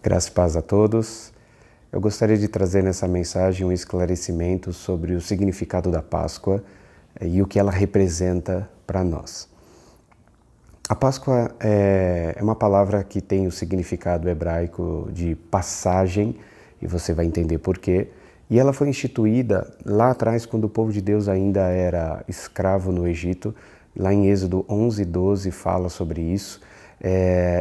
Graça e paz a todos. Eu gostaria de trazer nessa mensagem um esclarecimento sobre o significado da Páscoa e o que ela representa para nós. A Páscoa é uma palavra que tem o significado hebraico de passagem, e você vai entender por quê. E ela foi instituída lá atrás, quando o povo de Deus ainda era escravo no Egito. Lá em Êxodo 11:12 fala sobre isso.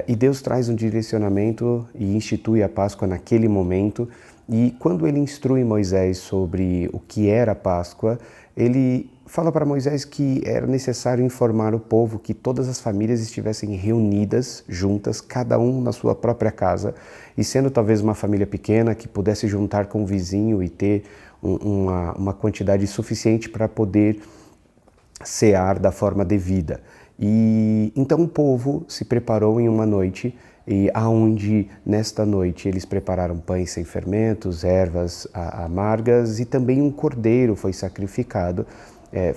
E Deus traz um direcionamento e institui a Páscoa naquele momento. E quando ele instrui Moisés sobre o que era a Páscoa, ele fala para Moisés que era necessário informar o povo que todas as famílias estivessem reunidas, juntas, cada um na sua própria casa, e sendo talvez uma família pequena, que pudesse juntar com o vizinho e ter uma quantidade suficiente para poder cear da forma devida. E então o povo se preparou em uma noite, e aonde nesta noite eles prepararam pães sem fermentos, ervas amargas, e também um cordeiro foi sacrificado,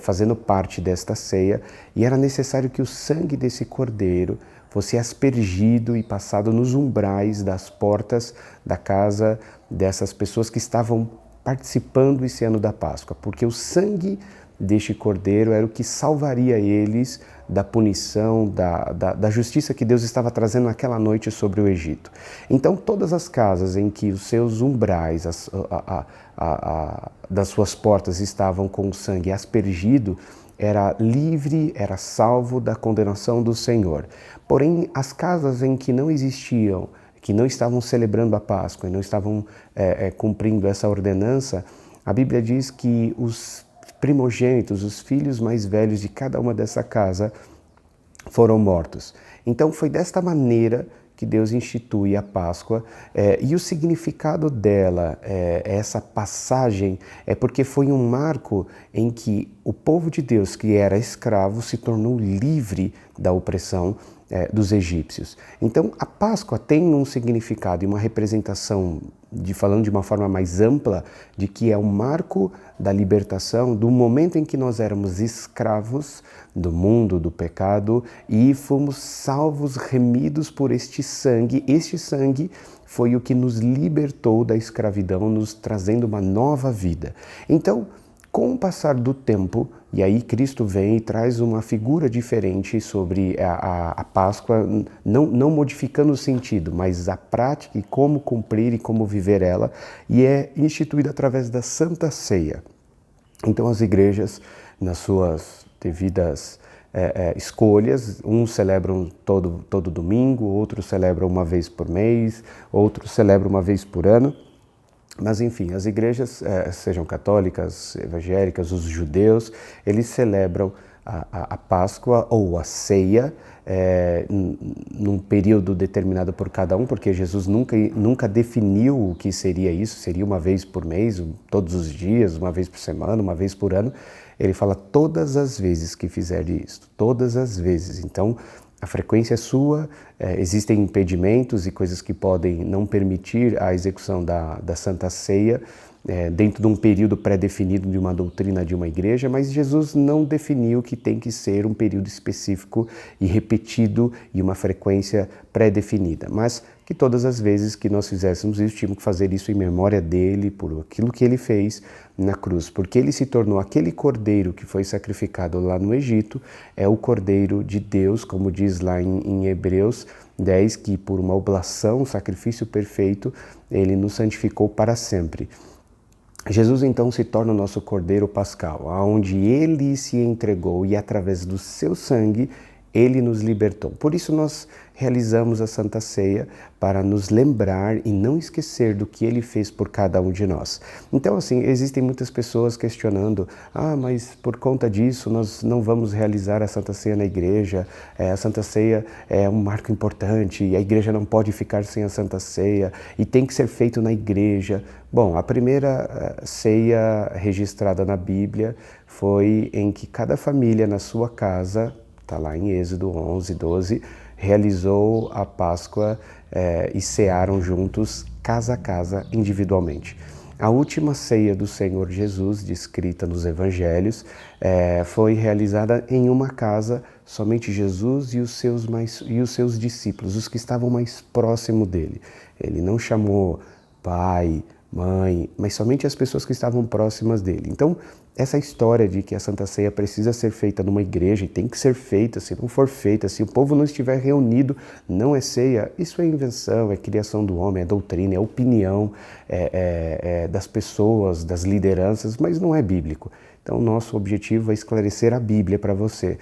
fazendo parte desta ceia, e era necessário que o sangue desse cordeiro fosse aspergido e passado nos umbrais das portas da casa dessas pessoas que estavam participando e ceando da Páscoa, porque o sangue deste cordeiro era o que salvaria eles da punição, da justiça que Deus estava trazendo naquela noite sobre o Egito. Então, todas as casas em que os seus umbrais, das suas portas estavam com o sangue aspergido, era livre, era salvo da condenação do Senhor. Porém, as casas em que não existiam, que não estavam celebrando a Páscoa e não estavam cumprindo essa ordenança, a Bíblia diz que os primogênitos, os filhos mais velhos de cada uma dessa casa foram mortos. Então foi desta maneira que Deus institui a Páscoa, e o significado dela, essa passagem, é porque foi um marco em que o povo de Deus, que era escravo, se tornou livre da opressão dos egípcios. Então a Páscoa tem um significado e uma representação, falando de uma forma mais ampla, de que é um marco da libertação, do momento em que nós éramos escravos do mundo, do pecado, e fomos salvos, remidos por este sangue. Este sangue foi o que nos libertou da escravidão, nos trazendo uma nova vida. Então, com o passar do tempo, e aí Cristo vem e traz uma figura diferente sobre a Páscoa, não modificando o sentido, mas a prática e como cumprir e como viver ela, e é instituída através da Santa Ceia. Então as igrejas, nas suas devidas escolhas, uns celebram todo domingo, outros celebram uma vez por mês, outros celebram uma vez por ano. Mas enfim, as igrejas, sejam católicas, evangélicas, os judeus, eles celebram a Páscoa ou a ceia num período determinado por cada um, porque Jesus nunca definiu o que seria isso, seria uma vez por mês, todos os dias, uma vez por semana, uma vez por ano. Ele fala todas as vezes que fizer isto, todas as vezes. Então, a frequência é sua, existem impedimentos e coisas que podem não permitir a execução da Santa Ceia dentro de um período pré-definido de uma doutrina de uma igreja, mas Jesus não definiu que tem que ser um período específico e repetido e uma frequência pré-definida, mas que todas as vezes que nós fizéssemos isso, tínhamos que fazer isso em memória dele, por aquilo que ele fez na cruz, porque ele se tornou aquele cordeiro que foi sacrificado lá no Egito, é o cordeiro de Deus, como diz lá em Hebreus 10, que por uma oblação, um sacrifício perfeito, ele nos santificou para sempre. Jesus então se torna o nosso cordeiro pascal, onde ele se entregou e através do seu sangue ele nos libertou. Por isso nós realizamos a Santa Ceia, para nos lembrar e não esquecer do que ele fez por cada um de nós. Então, assim, existem muitas pessoas questionando, mas por conta disso nós não vamos realizar a Santa Ceia na igreja, a Santa Ceia é um marco importante e a igreja não pode ficar sem a Santa Ceia e tem que ser feito na igreja. Bom, a primeira ceia registrada na Bíblia foi em que cada família na sua casa, está lá em Êxodo 11:12, realizou a Páscoa e cearam juntos, casa a casa, individualmente. A última ceia do Senhor Jesus, descrita nos Evangelhos, foi realizada em uma casa, somente Jesus e os seus discípulos, os que estavam mais próximos dele. Ele não chamou pai, mãe, mas somente as pessoas que estavam próximas dele. Então, essa história de que a Santa Ceia precisa ser feita numa igreja e tem que ser feita, se não for feita, se o povo não estiver reunido, não é ceia, isso é invenção, é criação do homem, é doutrina, é opinião das pessoas, das lideranças, mas não é bíblico. Então, nosso objetivo é esclarecer a Bíblia para você.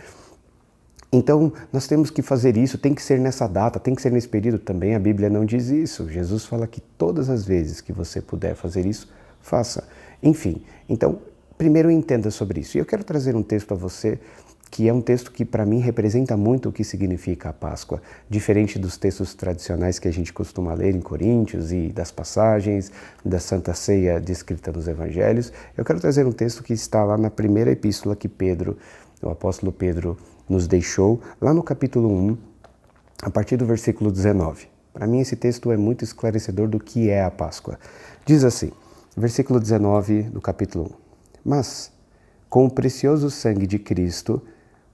Então, nós temos que fazer isso, tem que ser nessa data, tem que ser nesse período. Também a Bíblia não diz isso. Jesus fala que todas as vezes que você puder fazer isso, faça. Enfim, então, primeiro entenda sobre isso. E eu quero trazer um texto para você, que é um texto que para mim representa muito o que significa a Páscoa, diferente dos textos tradicionais que a gente costuma ler em Coríntios e das passagens da Santa Ceia descrita nos Evangelhos. Eu quero trazer um texto que está lá na primeira epístola que o apóstolo Pedro, nos deixou, lá no capítulo 1, a partir do versículo 19. Para mim esse texto é muito esclarecedor do que é a Páscoa. Diz assim, versículo 19 do capítulo 1. Mas, com o precioso sangue de Cristo,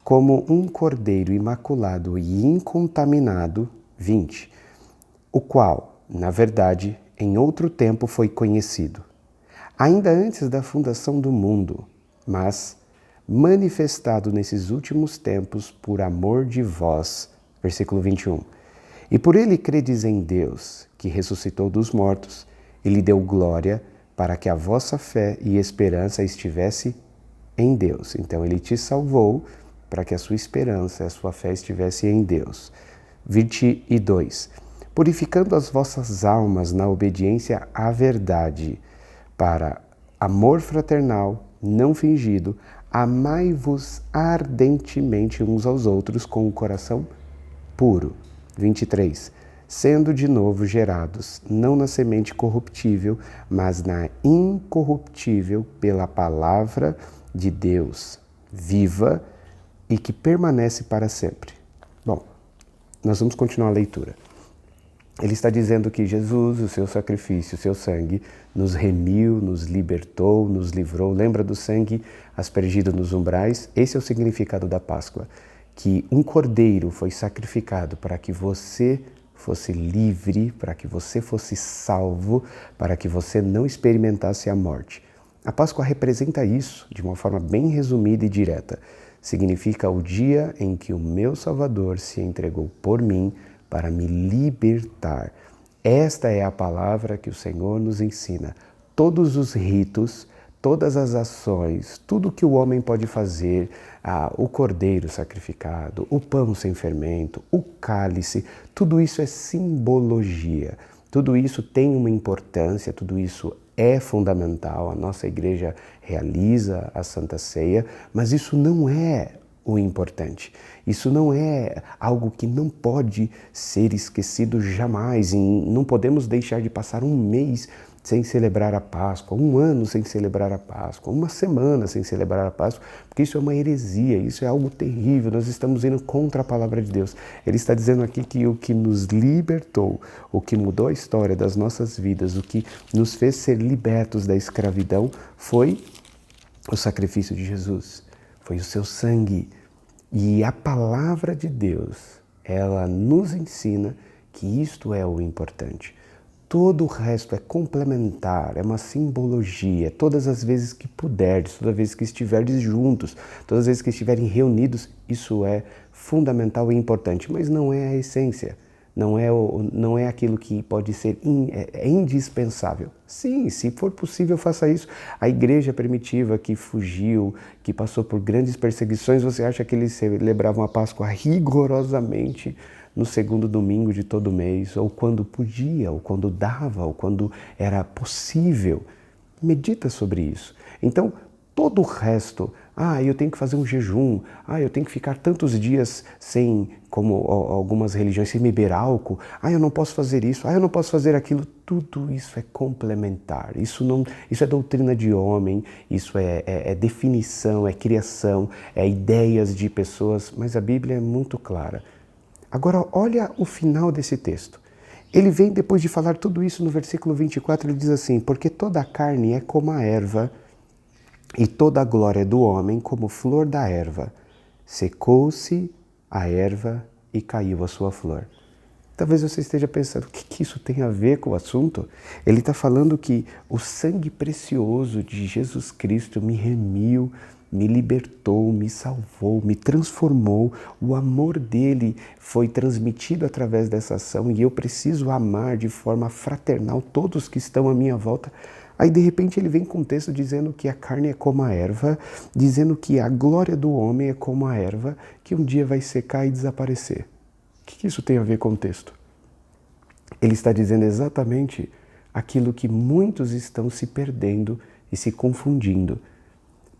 como um cordeiro imaculado e incontaminado, 20, o qual, na verdade, em outro tempo foi conhecido, ainda antes da fundação do mundo, mas manifestado nesses últimos tempos por amor de vós. Versículo 21. E por ele credes em Deus, que ressuscitou dos mortos, e lhe deu glória, para que a vossa fé e esperança estivesse em Deus. Então ele te salvou para que a sua esperança, a sua fé estivesse em Deus. 22. Purificando as vossas almas na obediência à verdade, para amor fraternal, não fingido, amai-vos ardentemente uns aos outros com o coração puro. 23. Sendo de novo gerados, não na semente corruptível, mas na incorruptível pela palavra de Deus, viva e que permanece para sempre. Bom, nós vamos continuar a leitura. Ele está dizendo que Jesus, o seu sacrifício, o seu sangue, nos remiu, nos libertou, nos livrou. Lembra do sangue aspergido nos umbrais? Esse é o significado da Páscoa, que um cordeiro foi sacrificado para que você fosse livre, para que você fosse salvo, para que você não experimentasse a morte. A Páscoa representa isso de uma forma bem resumida e direta. Significa o dia em que o meu Salvador se entregou por mim, para me libertar. Esta é a palavra que o Senhor nos ensina. Todos os ritos, todas as ações, tudo que o homem pode fazer, o cordeiro sacrificado, o pão sem fermento, o cálice, tudo isso é simbologia. Tudo isso tem uma importância, tudo isso é fundamental. A nossa igreja realiza a Santa Ceia, mas isso não é o importante. Isso não é algo que não pode ser esquecido jamais. Não podemos deixar de passar um mês sem celebrar a Páscoa, um ano sem celebrar a Páscoa, uma semana sem celebrar a Páscoa, porque isso é uma heresia, isso é algo terrível. Nós estamos indo contra a palavra de Deus. Ele está dizendo aqui que o que nos libertou, o que mudou a história das nossas vidas, o que nos fez ser libertos da escravidão foi o sacrifício de Jesus. Foi o seu sangue. E a palavra de Deus, ela nos ensina que isto é o importante. Todo o resto é complementar, é uma simbologia. Todas as vezes que puderdes, todas as vezes que estiverdes juntos, todas as vezes que estiverem reunidos, isso é fundamental e importante, mas não é a essência. Não é aquilo que pode ser indispensável. Sim, se for possível, faça isso. A igreja primitiva que fugiu, que passou por grandes perseguições, você acha que eles celebravam a Páscoa rigorosamente no segundo domingo de todo mês, ou quando podia, ou quando dava, ou quando era possível? Medita sobre isso. Então, todo o resto, eu tenho que fazer um jejum, eu tenho que ficar tantos dias sem, como algumas religiões, sem beber álcool, eu não posso fazer isso, eu não posso fazer aquilo. Tudo isso é complementar, isso é doutrina de homem, isso é definição, é criação, é ideias de pessoas, mas a Bíblia é muito clara. Agora, olha o final desse texto. Ele vem depois de falar tudo isso no versículo 24, ele diz assim: porque toda a carne é como a erva, e toda a glória do homem como flor da erva. Secou-se a erva e caiu a sua flor. Talvez você esteja pensando, o que isso tem a ver com o assunto? Ele está falando que o sangue precioso de Jesus Cristo me remiu, me libertou, me salvou, me transformou. O amor dele foi transmitido através dessa ação e eu preciso amar de forma fraternal todos que estão à minha volta. Aí de repente ele vem com um texto dizendo que a carne é como a erva, dizendo que a glória do homem é como a erva, que um dia vai secar e desaparecer. O que isso tem a ver com o texto? Ele está dizendo exatamente aquilo que muitos estão se perdendo e se confundindo.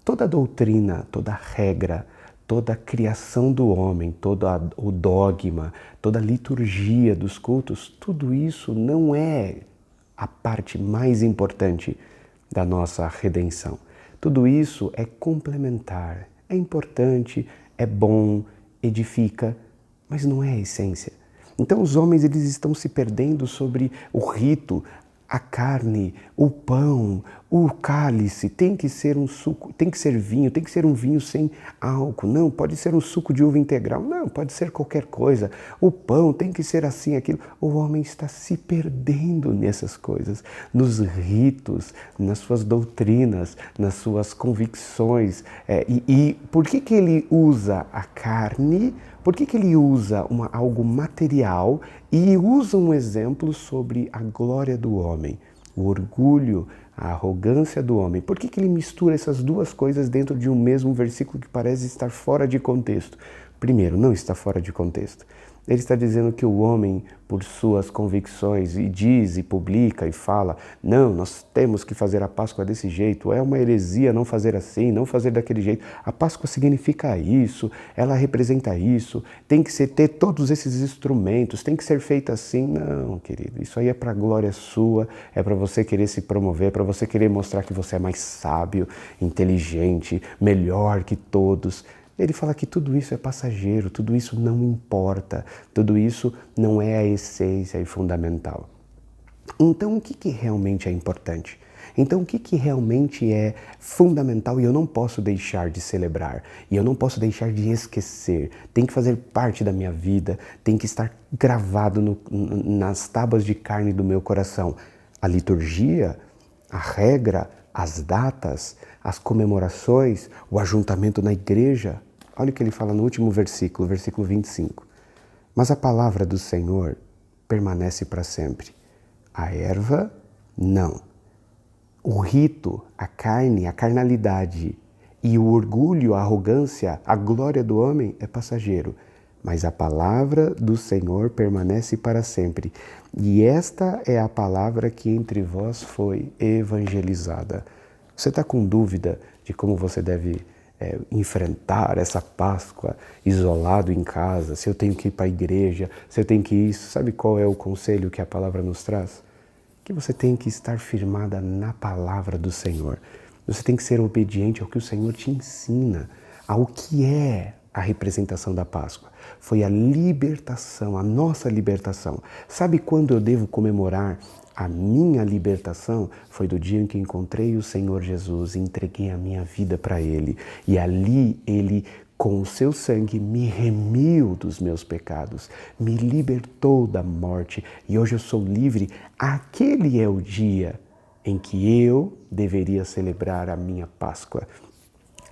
Toda doutrina, toda regra, toda a criação do homem, todo o dogma, toda a liturgia dos cultos, tudo isso não é a parte mais importante da nossa redenção. Tudo isso é complementar, é importante, é bom, edifica, mas não é a essência. Então os homens eles estão se perdendo sobre o rito, a carne, o pão, o cálice, tem que ser um suco, tem que ser vinho, tem que ser um vinho sem álcool. Não, pode ser um suco de uva integral. Não, pode ser qualquer coisa. O pão tem que ser assim, aquilo. O homem está se perdendo nessas coisas, nos ritos, nas suas doutrinas, nas suas convicções. E por que ele usa a carne? Por que ele usa algo material e usa um exemplo sobre a glória do homem, o orgulho, a arrogância do homem? Por que ele mistura essas duas coisas dentro de um mesmo versículo que parece estar fora de contexto? Primeiro, não está fora de contexto. Ele está dizendo que o homem, por suas convicções, e diz, e publica, e fala, não, nós temos que fazer a Páscoa desse jeito, é uma heresia não fazer assim, não fazer daquele jeito. A Páscoa significa isso, ela representa isso, tem que ter todos esses instrumentos, tem que ser feita assim. Não, querido, isso aí é para a glória sua, é para você querer se promover, para você querer mostrar que você é mais sábio, inteligente, melhor que todos. Ele fala que tudo isso é passageiro, tudo isso não importa, tudo isso não é a essência e fundamental. Então, o que realmente é importante? Então, o que realmente é fundamental e eu não posso deixar de celebrar, e eu não posso deixar de esquecer, tem que fazer parte da minha vida, tem que estar gravado nas tábuas de carne do meu coração. A liturgia, a regra, as datas, as comemorações, o ajuntamento na igreja. Olha o que ele fala no último versículo, versículo 25. Mas a palavra do Senhor permanece para sempre. A erva, não. O rito, a carne, a carnalidade e o orgulho, a arrogância, a glória do homem é passageiro. Mas a palavra do Senhor permanece para sempre. E esta é a palavra que entre vós foi evangelizada. Você está com dúvida de como você deve enfrentar essa Páscoa isolado em casa? Se eu tenho que ir para a igreja, se eu tenho que ir... Sabe qual é o conselho que a palavra nos traz? Que você tem que estar firmada na palavra do Senhor. Você tem que ser obediente ao que o Senhor te ensina, ao que é a representação da Páscoa. Foi a libertação, a nossa libertação. Sabe quando eu devo comemorar a minha libertação? Foi do dia em que encontrei o Senhor Jesus e entreguei a minha vida para Ele. E ali Ele, com o seu sangue, me remiu dos meus pecados, me libertou da morte e hoje eu sou livre. Aquele é o dia em que eu deveria celebrar a minha Páscoa.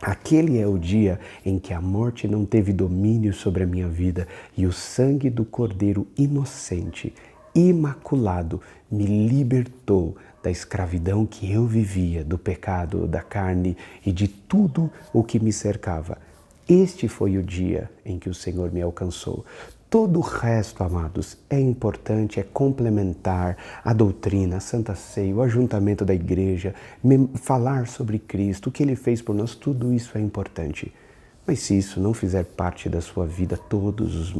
Aquele é o dia em que a morte não teve domínio sobre a minha vida e o sangue do Cordeiro inocente, imaculado, me libertou da escravidão que eu vivia, do pecado, da carne e de tudo o que me cercava. Este foi o dia em que o Senhor me alcançou. Todo o resto, amados, é importante, é complementar a doutrina, a Santa Ceia, o ajuntamento da igreja, falar sobre Cristo, o que Ele fez por nós, tudo isso é importante. Mas se isso não fizer parte da sua vida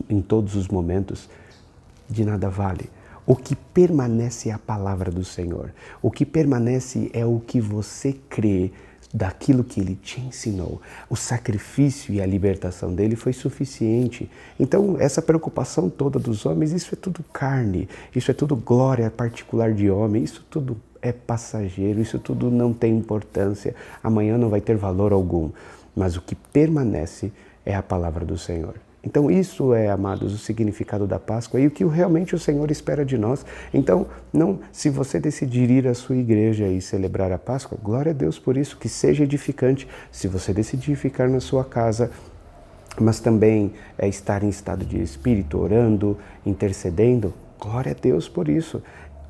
em todos os momentos, de nada vale. O que permanece é a palavra do Senhor. O que permanece é o que você crê daquilo que ele te ensinou. O sacrifício e a libertação dele foi suficiente. Então, essa preocupação toda dos homens, isso é tudo carne, isso é tudo glória particular de homem, isso tudo é passageiro, isso tudo não tem importância. Amanhã não vai ter valor algum. Mas o que permanece é a palavra do Senhor. Então isso é, amados, o significado da Páscoa e o que realmente o Senhor espera de nós. Então, não, se você decidir ir à sua igreja e celebrar a Páscoa, glória a Deus por isso, que seja edificante. Se você decidir ficar na sua casa, mas também estar em estado de espírito, orando, intercedendo, glória a Deus por isso.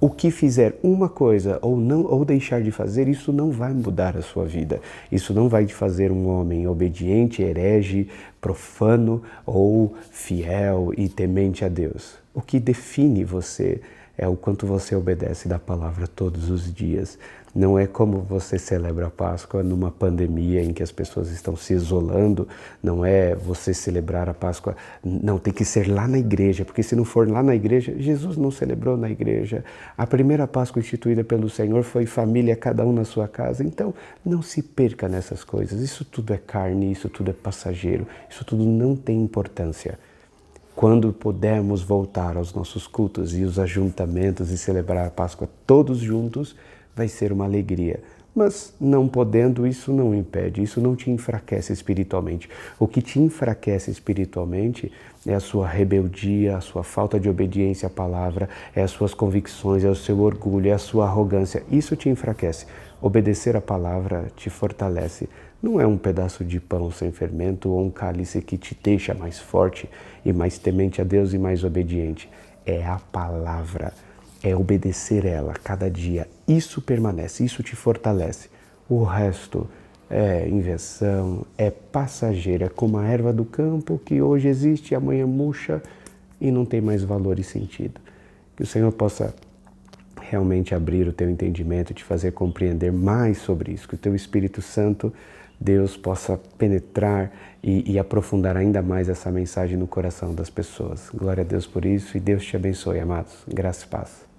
O que fizer uma coisa ou não ou deixar de fazer, isso não vai mudar a sua vida. Isso não vai te fazer um homem obediente, herege, profano ou fiel e temente a Deus. O que define você é o quanto você obedece da palavra todos os dias. Não é como você celebra a Páscoa numa pandemia em que as pessoas estão se isolando, não é você celebrar a Páscoa, não, tem que ser lá na igreja, porque se não for lá na igreja, Jesus não celebrou na igreja. A primeira Páscoa instituída pelo Senhor foi família, cada um na sua casa, então não se perca nessas coisas, isso tudo é carne, isso tudo é passageiro, isso tudo não tem importância. Quando pudermos voltar aos nossos cultos e os ajuntamentos e celebrar a Páscoa todos juntos, vai ser uma alegria. Mas não podendo, isso não impede, isso não te enfraquece espiritualmente. O que te enfraquece espiritualmente é a sua rebeldia, a sua falta de obediência à palavra, é as suas convicções, é o seu orgulho, é a sua arrogância. Isso te enfraquece. Obedecer à palavra te fortalece. Não é um pedaço de pão sem fermento ou um cálice que te deixa mais forte e mais temente a Deus e mais obediente. É a palavra. É obedecer ela cada dia. Isso permanece, isso te fortalece. O resto é invenção, é passageiro, é como a erva do campo que hoje existe, amanhã murcha e não tem mais valor e sentido. Que o Senhor possa realmente abrir o teu entendimento, te fazer compreender mais sobre isso. Que o teu Espírito Santo, Deus, possa penetrar e aprofundar ainda mais essa mensagem no coração das pessoas. Glória a Deus por isso e Deus te abençoe, amados. Graça e paz.